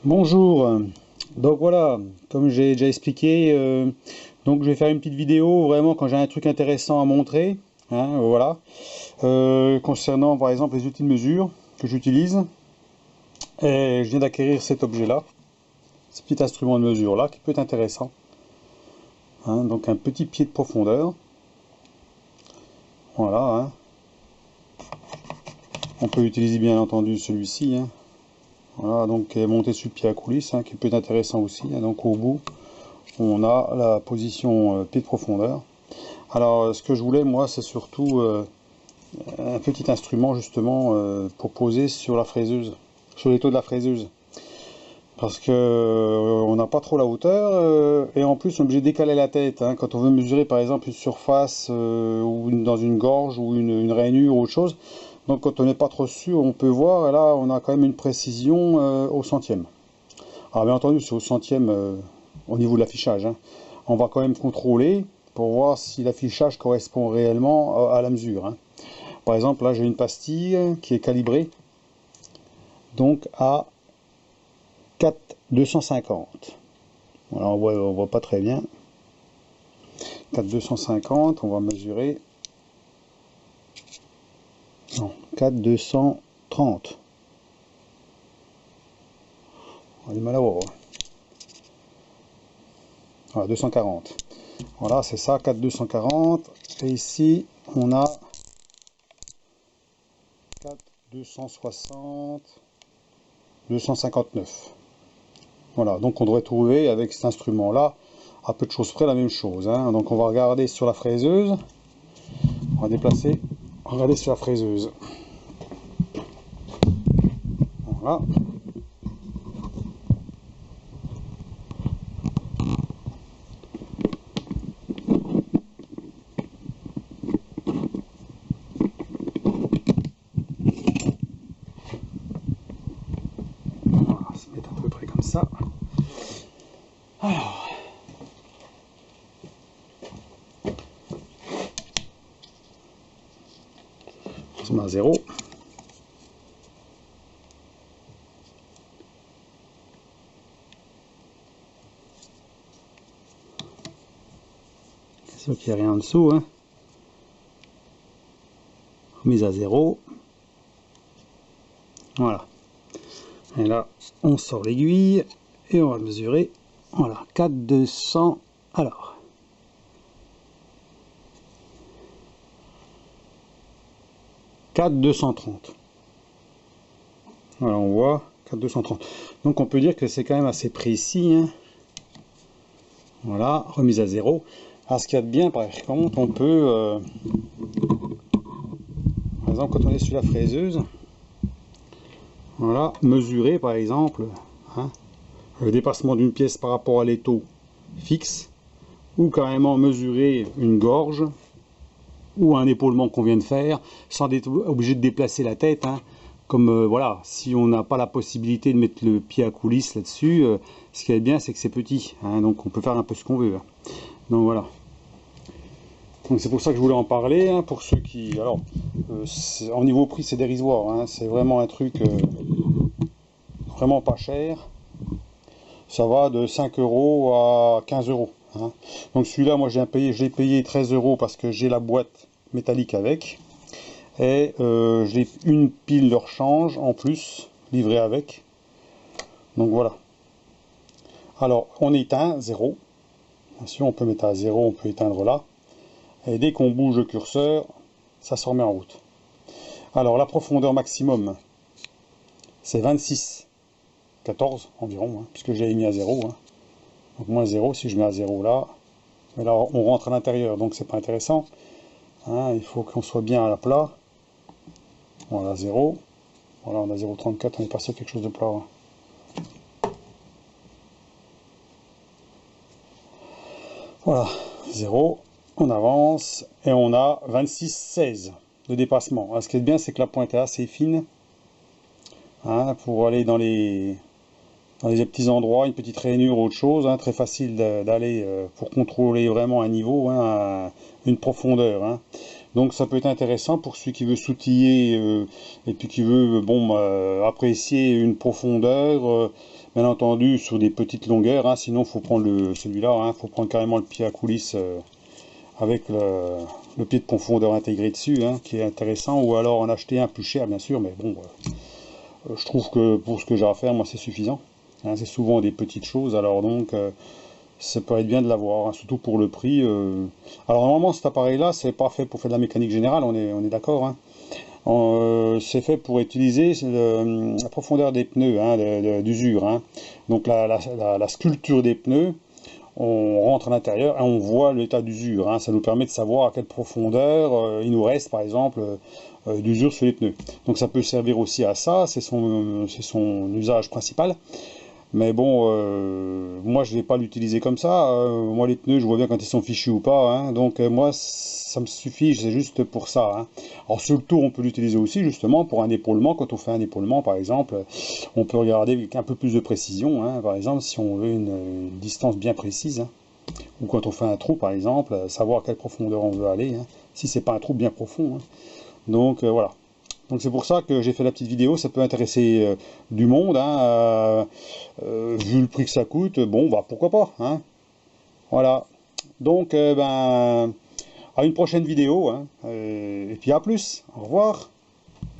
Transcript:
Bonjour, donc voilà, comme j'ai déjà expliqué, donc je vais faire une petite vidéo vraiment quand j'ai un truc intéressant à montrer, hein, voilà, concernant par exemple les outils de mesure que j'utilise. Et je viens d'acquérir cet objet-là, ce petit instrument de mesure-là qui peut être intéressant, hein, donc un petit pied de profondeur, voilà, hein. On peut utiliser bien entendu celui-ci, hein. Voilà, donc monté sur le pied à coulisse, hein, qui peut être intéressant aussi, hein. Donc au bout on a la position pied de profondeur. Alors ce que je voulais moi c'est surtout un petit instrument justement pour poser sur la fraiseuse, sur les taux de la fraiseuse. Parce que on n'a pas trop la hauteur et en plus on est obligé de décaler la tête, hein, quand on veut mesurer par exemple une surface ou dans une gorge ou une rainure ou autre chose. Donc quand on n'est pas trop sûr, on peut voir, et là on a quand même une précision au centième. Alors bien entendu c'est au centième au niveau de l'affichage, hein. On va quand même contrôler pour voir si l'affichage correspond réellement à la mesure, hein. Par exemple là j'ai une pastille qui est calibrée donc à 4,250. Voilà, on voit pas très bien. 4,250, on va mesurer. Non, 4,230. On a du mal à voir. Voilà, 240. Voilà, c'est ça, 4,240. Et ici, on a 4,260, 259. Voilà, donc on devrait trouver avec cet instrument-là, à peu de choses près, la même chose, hein. Donc on va regarder sur la fraiseuse. On va déplacer, regarder sur la fraiseuse. Voilà. On va se mettre à peu près comme ça. Alors, on se met à 0. C'est sûr qu'il n'y a rien en dessous, hein. Remise à 0. Voilà. Et là, on sort l'aiguille et on va mesurer. Voilà, 4,200. Alors, 4,230. Voilà, on voit 4,230. Donc on peut dire que c'est quand même assez précis, hein. Voilà, remise à 0. Alors ce qu'il y a de bien, par contre, on peut, par exemple, quand on est sur la fraiseuse, voilà, mesurer par exemple, hein, le dépassement d'une pièce par rapport à l'étau fixe, ou carrément mesurer une gorge ou un épaulement qu'on vient de faire sans être obligé de déplacer la tête, hein. Comme voilà, si on n'a pas la possibilité de mettre le pied à coulisse là-dessus, ce qui est bien c'est que c'est petit, hein, donc on peut faire un peu ce qu'on veut, hein. Donc voilà. Donc c'est pour ça que je voulais en parler, hein, pour ceux qui... Alors, en niveau prix c'est dérisoire, hein, c'est vraiment un truc vraiment pas cher. Ça va de 5 euros à 15 euros. Hein. Donc celui-là, moi j'ai payé 13 euros parce que j'ai la boîte métallique avec. Et j'ai une pile de rechange en plus, livrée avec. Donc voilà. Alors on éteint 0. Bien sûr, on peut mettre à 0, on peut éteindre là. Et dès qu'on bouge le curseur, ça se remet en route. Alors la profondeur maximum, c'est 26,14 environ, hein, puisque j'ai mis à 0. Hein. Donc moins 0, si je mets à 0 là, mais là on rentre à l'intérieur, donc c'est pas intéressant, hein, il faut qu'on soit bien à la plat. Voilà, 0. Voilà, on a 0,34, on est passé à quelque chose de plat. Hein. Voilà, 0, on avance, et on a 26,16 de dépassement. Alors, ce qui est bien, c'est que la pointe est assez fine, hein, pour aller dans les petits endroits, une petite rainure ou autre chose, hein, très facile d'aller pour contrôler vraiment un niveau, hein, une profondeur. Hein. Donc ça peut être intéressant pour celui qui veut s'outiller et puis qui veut bon apprécier une profondeur, bien entendu sur des petites longueurs, hein, sinon faut prendre celui-là, hein, faut prendre carrément le pied à coulisse avec le pied de profondeur intégré dessus, hein, qui est intéressant, ou alors en acheter un plus cher bien sûr, mais bon, je trouve que pour ce que j'ai à faire, moi c'est suffisant. Hein, c'est souvent des petites choses, alors donc ça peut être bien de l'avoir, hein, surtout pour le prix. Alors normalement cet appareil-là, c'est pas fait pour faire de la mécanique générale, on est d'accord. Hein. C'est fait pour utiliser la profondeur des pneus, hein, d'usure. Hein. Donc la sculpture des pneus, on rentre à l'intérieur et on voit l'état d'usure. Hein. Ça nous permet de savoir à quelle profondeur il nous reste, par exemple, d'usure sur les pneus. Donc ça peut servir aussi à ça, c'est son usage principal. Mais bon, moi je vais pas l'utiliser comme ça. Moi les pneus, je vois bien quand ils sont fichus ou pas. Hein. Donc moi ça me suffit, c'est juste pour ça. Hein. Alors sur le tour, on peut l'utiliser aussi justement pour un épaulement. Quand on fait un épaulement par exemple, on peut regarder avec un peu plus de précision. Hein. Par exemple si on veut une distance bien précise. Hein. Ou quand on fait un trou par exemple, savoir à quelle profondeur on veut aller. Hein. Si c'est pas un trou bien profond. Hein. Donc voilà. Donc c'est pour ça que j'ai fait la petite vidéo, ça peut intéresser du monde, hein, vu le prix que ça coûte, bon bah pourquoi pas, hein. Voilà, donc ben, à une prochaine vidéo, hein, et puis à plus, au revoir.